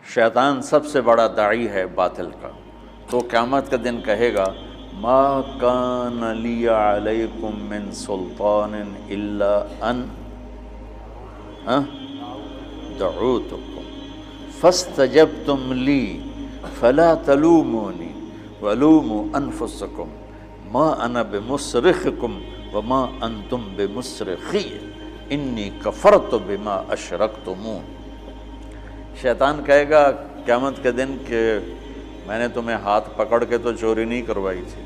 شیطان سب سے بڑا داعی ہے باطل کا، تو قیامت کا دن کہے گا ما کان لی علیکم من سلطان الا ان دعوتکم فاستجبتم لی فلا تلومونی ولوموا انفسکم ما انا بمصرخکم وما انتم بمصرخی انی کفرت بما اشرکتمون۔ شیطان کہے گا قیامت کے دن کہ میں نے تمہیں ہاتھ پکڑ کے تو چوری نہیں کروائی تھی،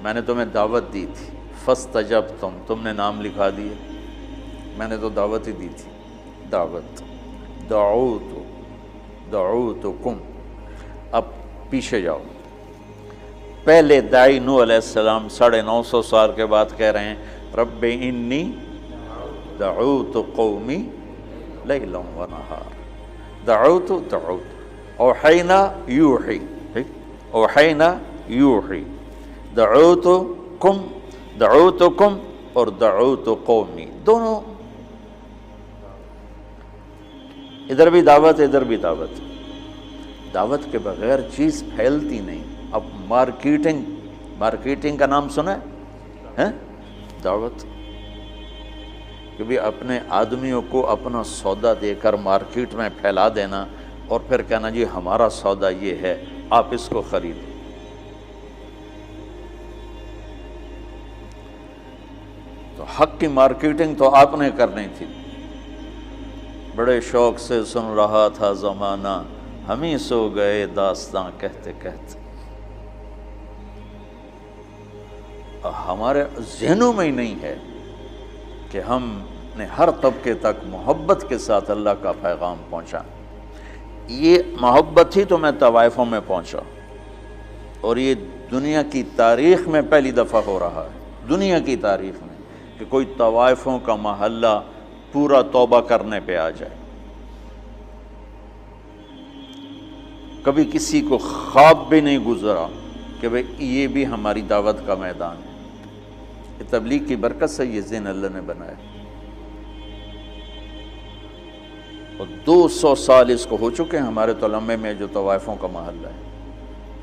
میں نے تمہیں دعوت دی تھی، فاستجبتم، تم نے نام لکھا دیے، میں نے تو دعوت ہی دی تھی، دعوت، دعوتکم۔ اب پیچھے جاؤ، پہلے داعی نوح علیہ السلام 950 سال کے بعد کہہ رہے ہیں رب انی دعوت قومی لیلا و نہار، دعوت اوحینا یوحی، اوحینا یوحی، دعوتکم اور دعوت قومی، دونوں ادھر بھی دعوت ادھر بھی دعوت۔ دعوت کے بغیر چیز پھیلتی نہیں۔ اب مارکیٹنگ کا نام سنا ہے؟ دعوت، کہ بھی اپنے آدمیوں کو اپنا سودا دے کر مارکیٹ میں پھیلا دینا اور پھر کہنا جی ہمارا سودا یہ ہے، آپ اس کو خریدیں۔ تو حق کی مارکیٹنگ تو آپ نے کرنی تھی۔ بڑے شوق سے سن رہا تھا زمانہ، ہم ہی سو گئے داستاں کہتے کہتے۔ ہمارے ذہنوں میں ہی نہیں ہے کہ ہم نے ہر طبقے تک محبت کے ساتھ اللہ کا پیغام پہنچا۔ یہ محبت ہی تو میں طوائفوں میں پہنچا، اور یہ دنیا کی تاریخ میں پہلی دفعہ ہو رہا ہے، دنیا کی تاریخ میں، کہ کوئی طوائفوں کا محلہ پورا توبہ کرنے پہ آ جائے۔ کبھی کسی کو خواب بھی نہیں گزرا کہ بھئی یہ بھی ہماری دعوت کا میدان ہے۔ یہ تبلیغ کی برکت سے یہ ذہن اللہ نے بنایا، اور 200 سال اس کو ہو چکے ہیں ہمارے تلمے میں جو طوائفوں کا محلہ ہے۔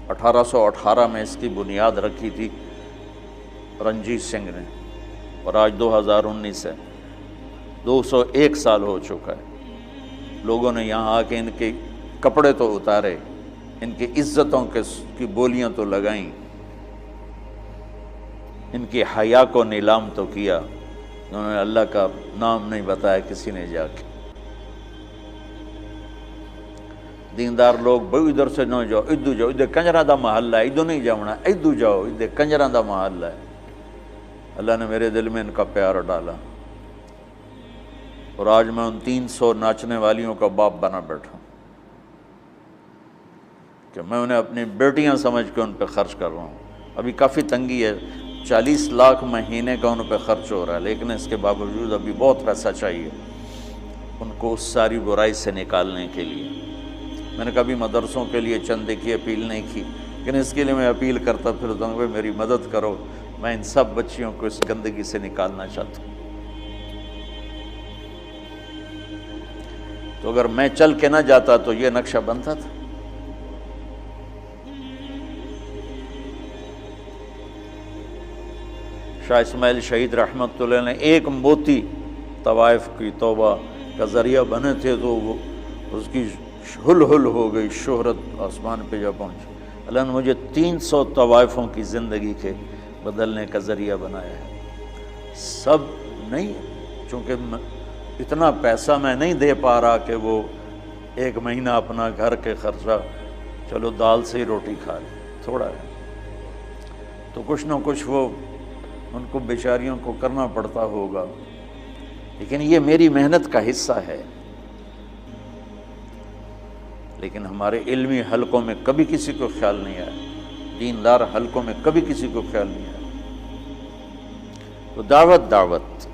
1818 میں اس کی بنیاد رکھی تھی رنجیت سنگھ نے، اور آج 2019 ہے، 201 سال ہو چکا ہے۔ لوگوں نے یہاں آ کے ان کے کپڑے تو اتارے، ان کی عزتوں کی بولیاں تو لگائیں، ان کی حیا کو نیلام تو کیا، انہوں نے اللہ کا نام نہیں بتایا کسی نے جا کے۔ دیندار لوگ بھئی ادھر سے نہ جاؤ، ادھر جاؤ، ادھر کنجراں دا محلہ ہے، ادھر نہیں جاؤنا، ادھر جاؤ، ادھر کنجراں دا محلہ ہے۔ اللہ نے میرے دل میں ان کا پیار ڈالا، اور آج میں ان 300 ناچنے والیوں کا باپ بنا بیٹھا ہوں، کہ میں انہیں اپنی بیٹیاں سمجھ کے ان پہ خرچ کر رہا ہوں۔ ابھی کافی تنگی ہے، 40 لاکھ مہینے کا ان پہ خرچ ہو رہا ہے، لیکن اس کے باوجود ابھی بہت پیسہ چاہیے ان کو اس ساری برائی سے نکالنے کے لیے۔ میں نے کبھی مدرسوں کے لیے چندے کی اپیل نہیں کی، لیکن اس کے لیے میں اپیل کرتا پھرتا ہوں کہ میری مدد کرو، میں ان سب بچیوں کو اس گندگی سے نکالنا چاہتا ہوں۔ تو اگر میں چل کے نہ جاتا تو یہ نقشہ بنتا تھا۔ شاہ اسماعیل شہید رحمۃ اللہ نے ایک موتی طوائف کی توبہ کا ذریعہ بنے تھے، تو وہ اس کی ہل ہو گئی، شہرت آسمان پہ جا پہنچی۔ اللہ نے مجھے 300 طوائفوں کی زندگی کے بدلنے کا ذریعہ بنایا ہے۔ سب نہیں، چونکہ اتنا پیسہ میں نہیں دے پا رہا کہ وہ ایک مہینہ اپنا گھر کے خرچہ، چلو دال سے ہی روٹی کھا لیں، تھوڑا ہے، تو کچھ نہ کچھ وہ ان کو بیچاریوں کو کرنا پڑتا ہوگا، لیکن یہ میری محنت کا حصہ ہے۔ لیکن ہمارے علمی حلقوں میں کبھی کسی کو خیال نہیں آیا، دیندار حلقوں میں کبھی کسی کو خیال نہیں آیا۔ تو دعوت